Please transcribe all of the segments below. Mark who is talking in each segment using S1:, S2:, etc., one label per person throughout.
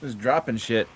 S1: Just dropping shit.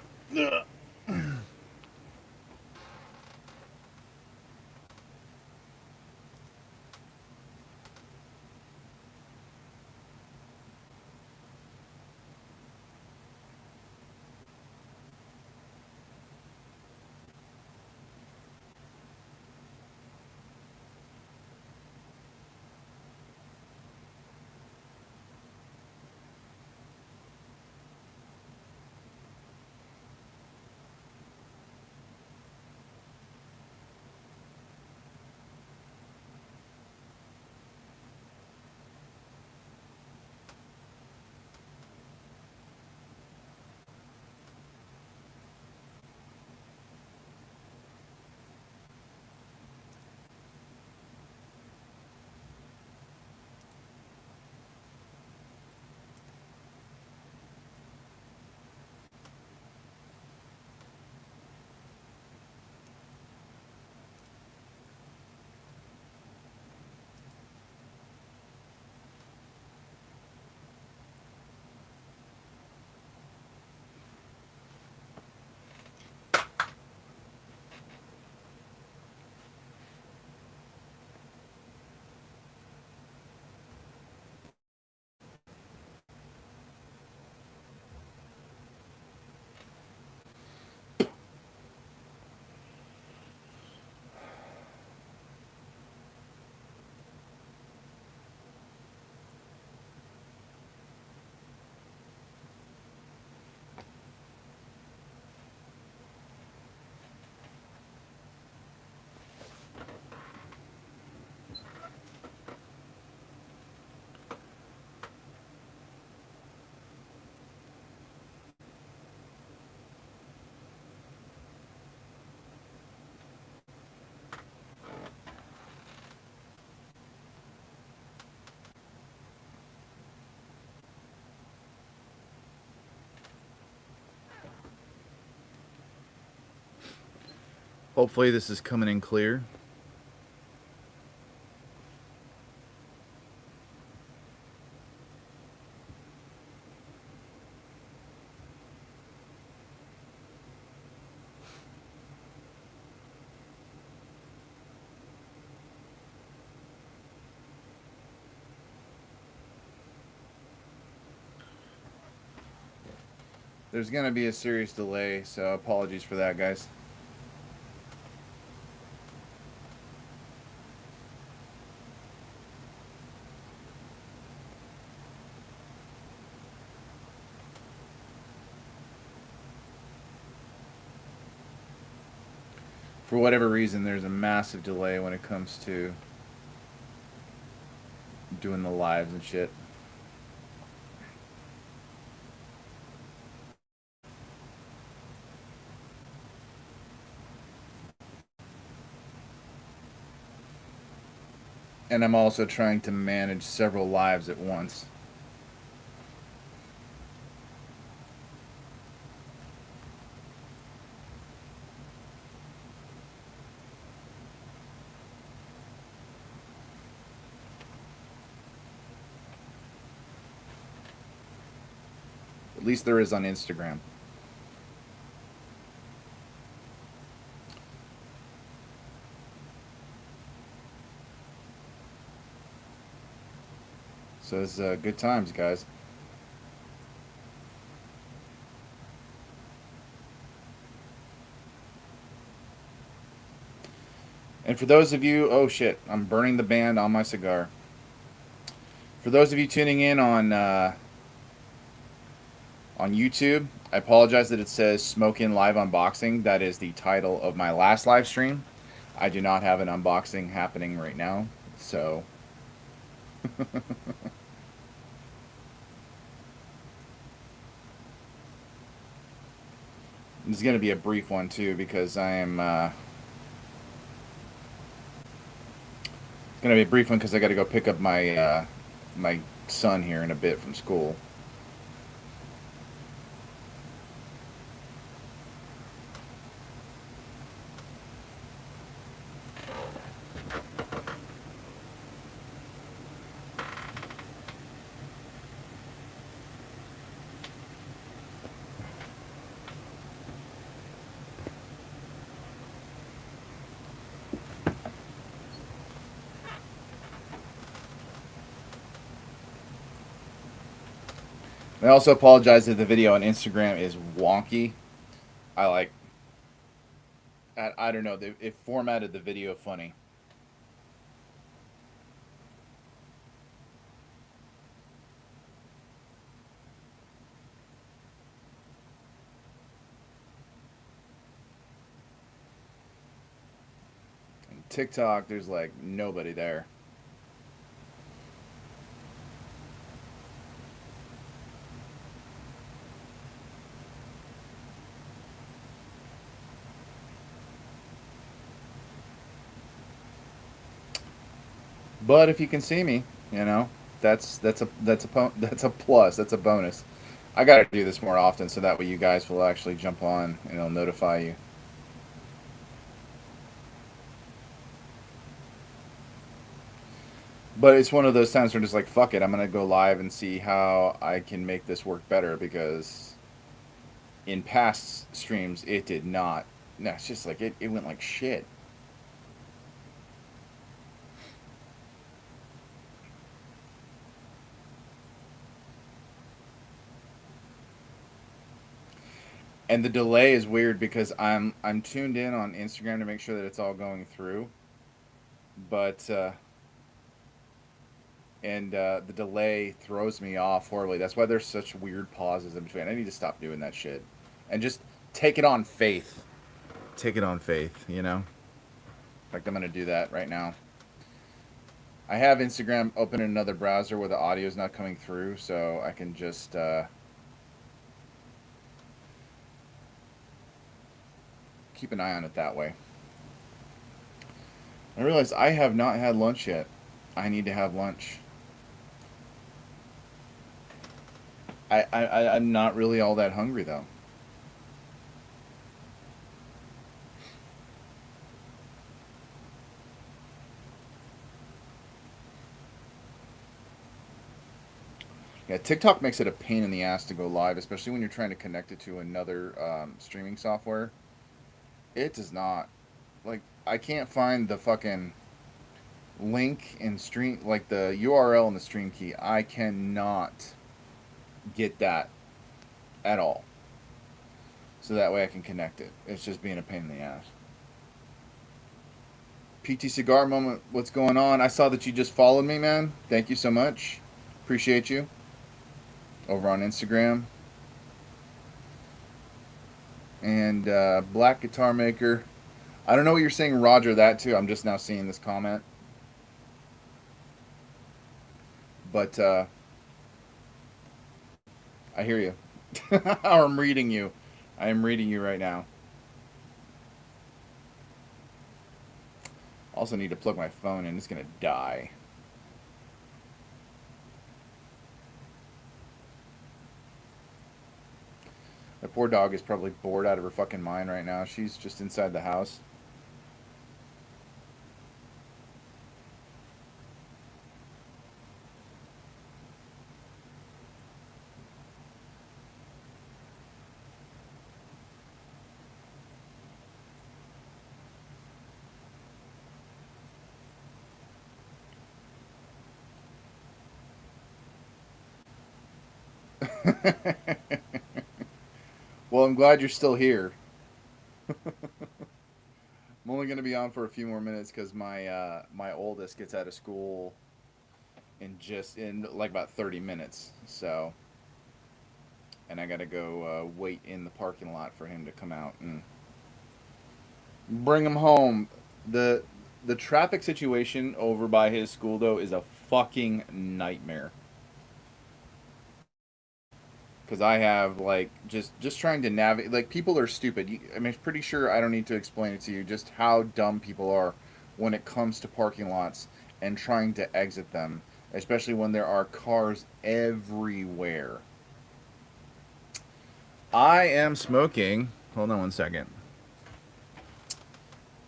S1: Hopefully this is coming in clear. There's going to be a serious delay, so apologies for that, guys. For whatever reason, there's a massive delay when it comes to doing the lives and shit. And I'm also trying to manage several lives at once. At least there is on Instagram. So it's good times, guys. And for those of you, oh shit, I'm burning the band on my cigar. For those of you tuning in on YouTube, I apologize that it says Smoke Inn Live Unboxing. That is the title of my last live stream. I do not have an unboxing happening right now, so this is going to be a brief one too because I am. It's going to be a brief one because I got to go pick up my my son here in a bit from school. I also apologize that the video on Instagram is wonky. I like, I don't know, it formatted the video funny. And TikTok, there's like nobody there. But if you can see me, you know, that's a plus. That's a bonus. I got to do this more often so that way you guys will actually jump on and it'll notify you. But it's one of those times where just like fuck it, I'm gonna go live and see how I can make this work better because in past streams it did not. No, it's just like it went like shit. And the delay is weird because I'm tuned in on Instagram to make sure that it's all going through, but the delay throws me off horribly. That's why there's such weird pauses in between. I need to stop doing that shit and just take it on faith. Take it on faith, you know. In fact, I'm gonna do that right now. I have Instagram open in another browser where the audio is not coming through, so I can just keep an eye on it that way. I realize I have not had lunch yet. I need to have lunch. I'm not really all that hungry though. Yeah, TikTok makes it a pain in the ass to go live, especially when you're trying to connect it to another streaming software. It does not. Like, I can't find the fucking link in stream, like the URL and the stream key. I cannot get that at all. So that way I can connect it. It's just being a pain in the ass. PT Cigar Moment, what's going on? I saw that you just followed me, man. Thank you so much. Appreciate you. Over on Instagram. And Black Guitar Maker. I don't know what you're saying, Roger, that too. I'm just now seeing this comment. But I hear you. I'm reading you. I am reading you right now. Also need to plug my phone in. It's going to die. The poor dog is probably bored out of her fucking mind right now. She's just inside the house. Well, I'm glad you're still here. I'm only going to be on for a few more minutes because my oldest gets out of school in like about 30 minutes. So, and I got to go wait in the parking lot for him to come out and bring him home. the The traffic situation over by his school though is a fucking nightmare. Because I have like just trying to navigate. Like people are stupid. I mean, I'm pretty sure I don't need to explain it to you just how dumb people are when it comes to parking lots and trying to exit them, especially when there are cars everywhere. I am smoking. Hold on one second.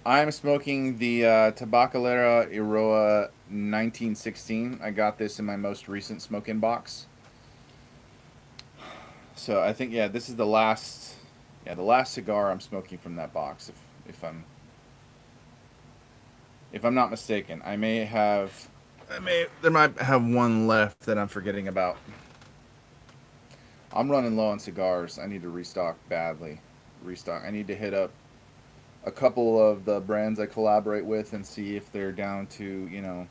S1: I'm smoking the Tabacalera Iroa 1916. I got this in my most recent smoke-in box. So I think yeah, this is the last cigar I'm smoking from that box. If I'm if I'm not mistaken, I may there might have one left that I'm forgetting about. I'm running low on cigars. I need to restock badly. Restock. I need to hit up a couple of the brands I collaborate with and see if they're down to,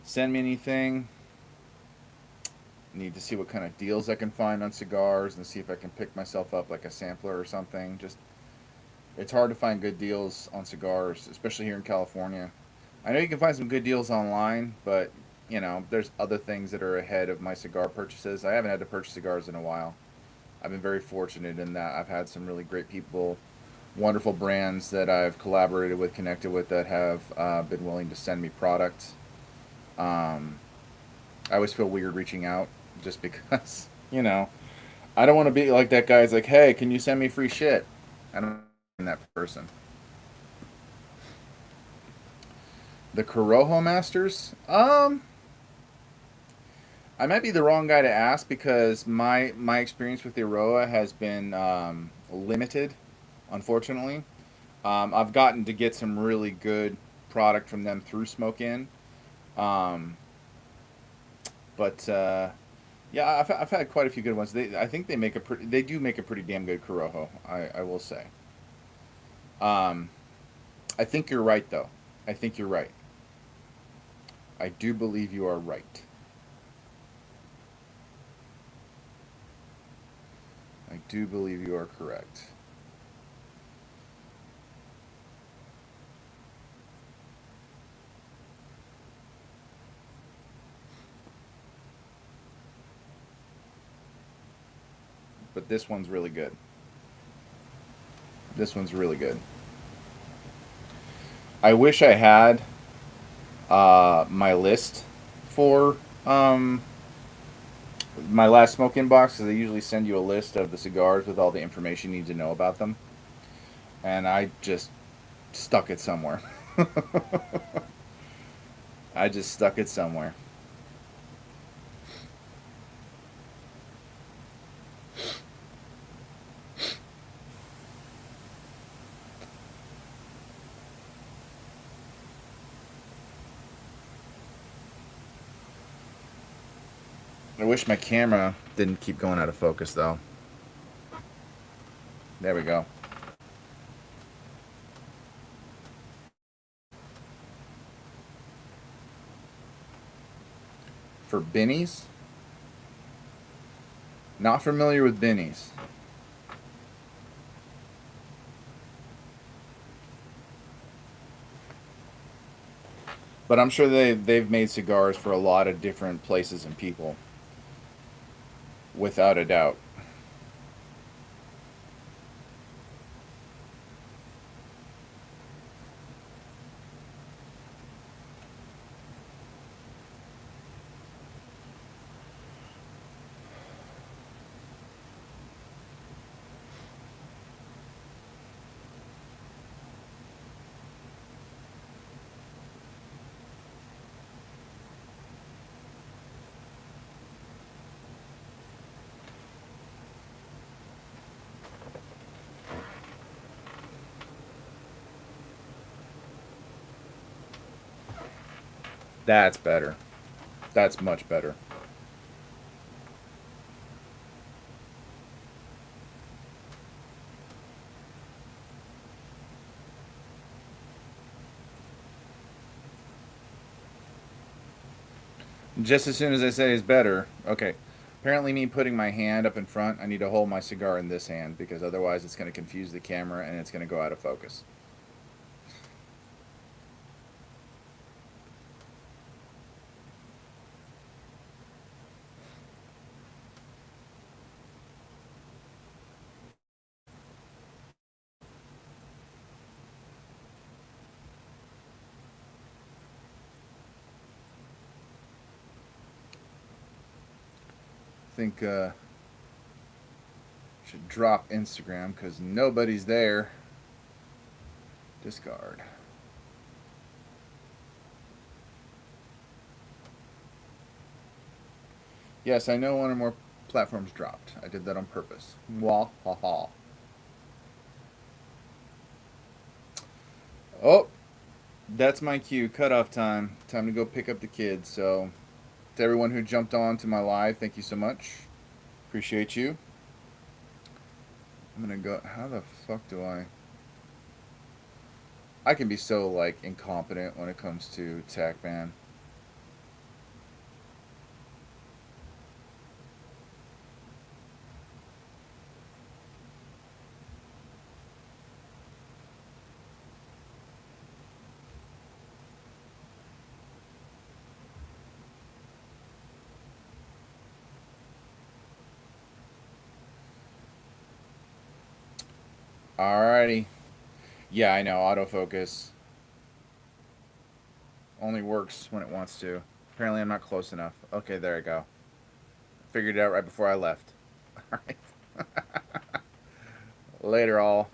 S1: send me anything. Need to see what kind of deals I can find on cigars and see if I can pick myself up like a sampler or something. Just it's hard to find good deals on cigars, especially here in California. I know you can find some good deals online, but there's other things that are ahead of my cigar purchases. I haven't had to purchase cigars in a while. I've been very fortunate in that I've had some really great people, wonderful brands that I've collaborated with, connected with, that have been willing to send me products. Um, I always feel weird reaching out just because, I don't want to be like that guy's like, hey, can you send me free shit? I don't am that person. The Corojo Masters? I might be the wrong guy to ask because my experience with the Aroa has been limited, unfortunately. I've gotten to get some really good product from them through Smoke Inn, um, but yeah, I've had quite a few good ones. I think they do make a pretty damn good Corojo. I will say. Um, I think you're right though. I think you're right. I do believe you are right. I do believe you are correct. But this one's really good. This one's really good. I wish I had my list for my last smoke inbox because they usually send you a list of the cigars with all the information you need to know about them, and I just stuck it somewhere. I just stuck it somewhere. I wish my camera didn't keep going out of focus though. There we go. For Benny's, not familiar with Benny's. But I'm sure they've made cigars for a lot of different places and people, without a doubt. That's better. That's much better. Just as soon as I say it's better, okay. Apparently, me putting my hand up in front, I need to hold my cigar in this hand because otherwise it's going to confuse the camera and it's going to go out of focus. I think should drop Instagram because nobody's there. Discard. Yes, I know one or more platforms dropped. I did that on purpose. Wah ha ha. Oh, that's my cue. Cutoff time. Time to go pick up the kids. So, to everyone who jumped on to my live, thank you so much. Appreciate you. I'm gonna go. How the fuck do I? I can be so like incompetent when it comes to tech, man. Alrighty. Yeah, I know. Autofocus only works when it wants to. Apparently, I'm not close enough. Okay, there I go. Figured it out right before I left. All right. Later, all.